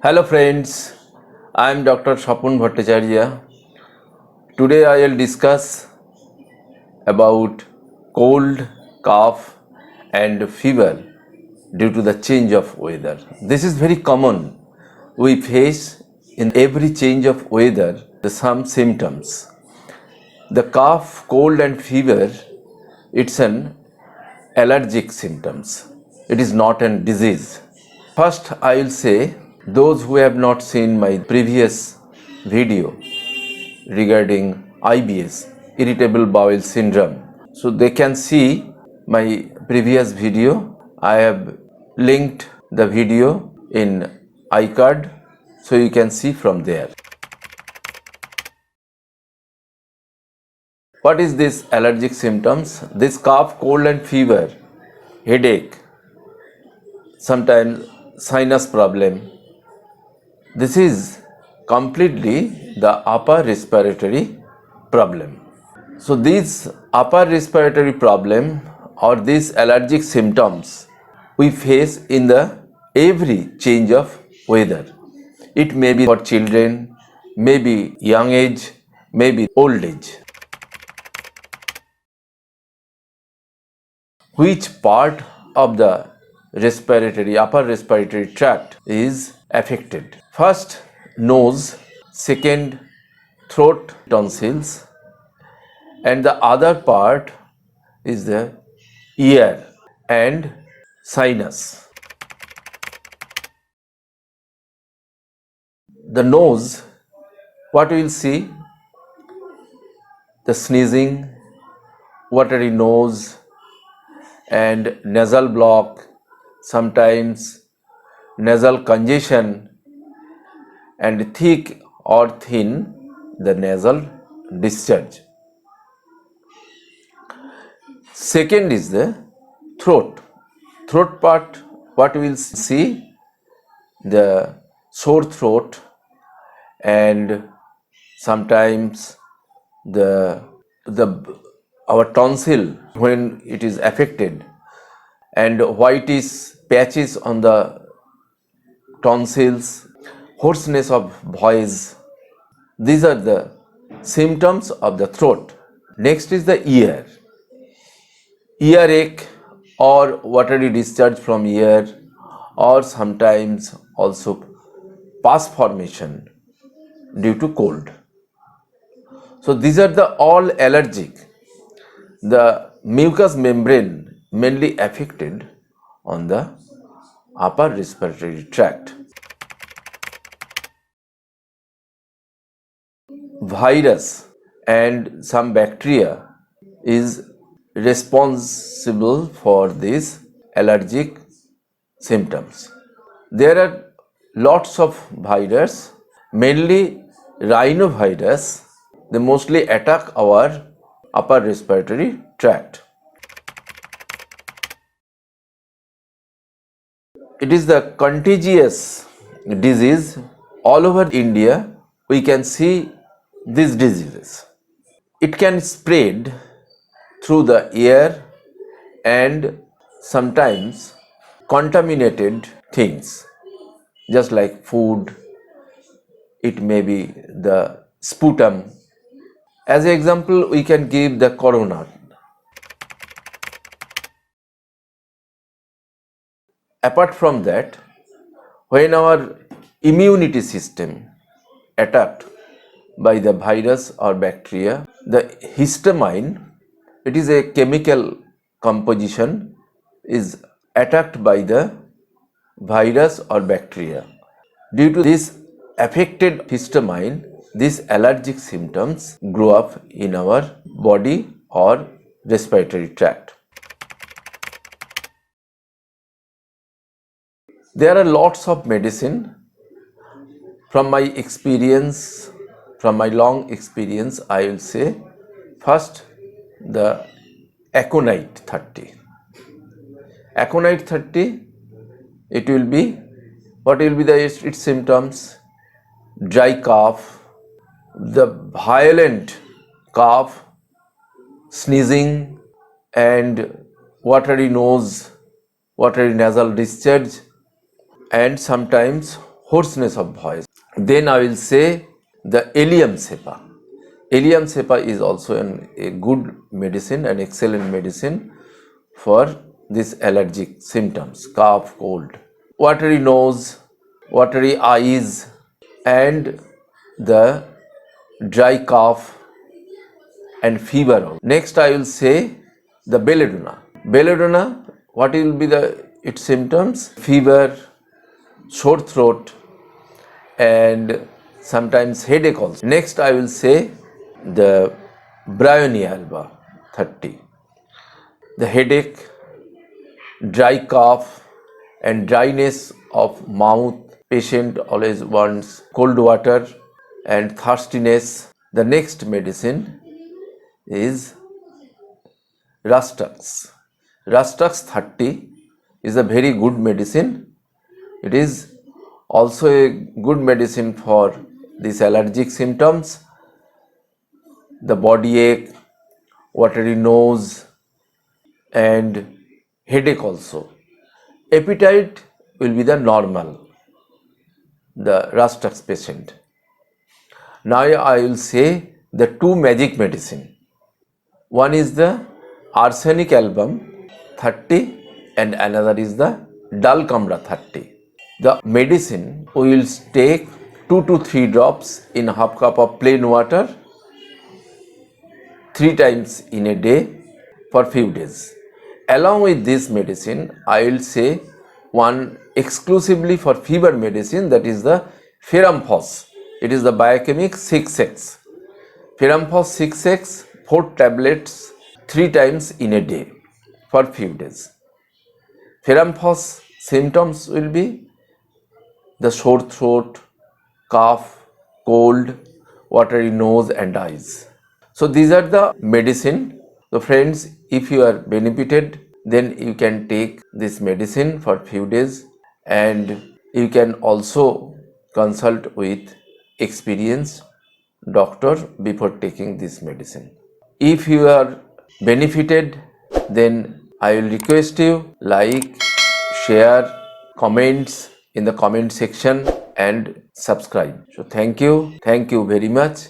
Hello friends, I am Dr. Swapan Bhattacharyya. Today I will discuss about cold, cough and fever due to the change of weather. This is very common. We face in every change of weather some symptoms. The cough, cold and fever, it's an allergic symptoms. It is not a disease. First I will say those who have not seen my previous video regarding IBS, irritable bowel syndrome. So they can see my previous video. I have linked the video in ICAR, so you can see from there. What is this allergic symptoms? This cough, cold and fever, headache, sometimes sinus problem. This is completely the upper respiratory problem. So these upper respiratory problem or these allergic symptoms we face in the every change of weather. It may be for children, maybe young age, maybe old age. Which part of the upper respiratory tract is affected? First, nose, second, throat, tonsils, and the other part is the ear and sinus. The nose, what we will see, the sneezing, watery nose and nasal block, sometimes nasal congestion and thick or thin the nasal discharge. Second is the throat. Throat part, what we will see, the sore throat and sometimes our tonsil when it is affected and whitish patches on the tonsils, hoarseness of voice. These are the symptoms of the throat. Next is the ear. Earache or watery discharge from ear or sometimes also pus formation due to cold. So these are the all allergic. The mucous membrane mainly affected on the upper respiratory tract. Virus and some bacteria is responsible for these allergic symptoms. There are lots of viruses, mainly rhinovirus. They mostly attack our upper respiratory tract. It is the contagious disease. All over India we can see these diseases. It can spread through the air and sometimes contaminated things, just like food. It may be the sputum. As an example, we can give the corona. Apart from that, when our immunity system attacked by the virus or bacteria, the histamine, it is a chemical composition, is attacked by the virus or bacteria. Due to this affected histamine, these allergic symptoms grow up in our body or respiratory tract. There are lots of medicine. From my experience, from my long experience, I will say first the aconite 30. Aconite 30, it will be, what will be its symptoms? Dry cough, the violent cough, sneezing and watery nose, watery nasal discharge, and sometimes hoarseness of voice. Then I will say the Allium cepa. Allium cepa is also a good medicine, an excellent medicine for these allergic symptoms, cough, cold, watery nose, watery eyes, and the dry cough and fever. Next, I will say the belladonna. Belladonna, what will be its symptoms? Fever, sore throat, and sometimes headache also. Next, I will say the Bryony alba 30. The headache, dry cough, and dryness of mouth. Patient always wants cold water and thirstiness. The next medicine is Rustux. Rustux 30 is a very good medicine. It is also a good medicine for these allergic symptoms, the body ache, watery nose, and headache also. Appetite will be the normal, the Rustux patient. Now I will say the two magic medicine. One is the arsenic album 30 and another is the dulcamra 30. The medicine we will take 2 to 3 drops in half cup of plain water 3 times in a day for few days. Along with this medicine, I will say one exclusively for fever medicine, that is the Ferramphos. It is the biochemic 6x. Ferramphos 6x 4 tablets 3 times in a day for few days. Ferramphos symptoms will be the sore throat, cough, cold, watery nose and eyes. So these are the medicine. So friends, if you are benefited, then you can take this medicine for few days, and you can also consult with experienced doctor before taking this medicine. If you are benefited, then I will request you like, share, comments in the comment section and subscribe. So thank you very much.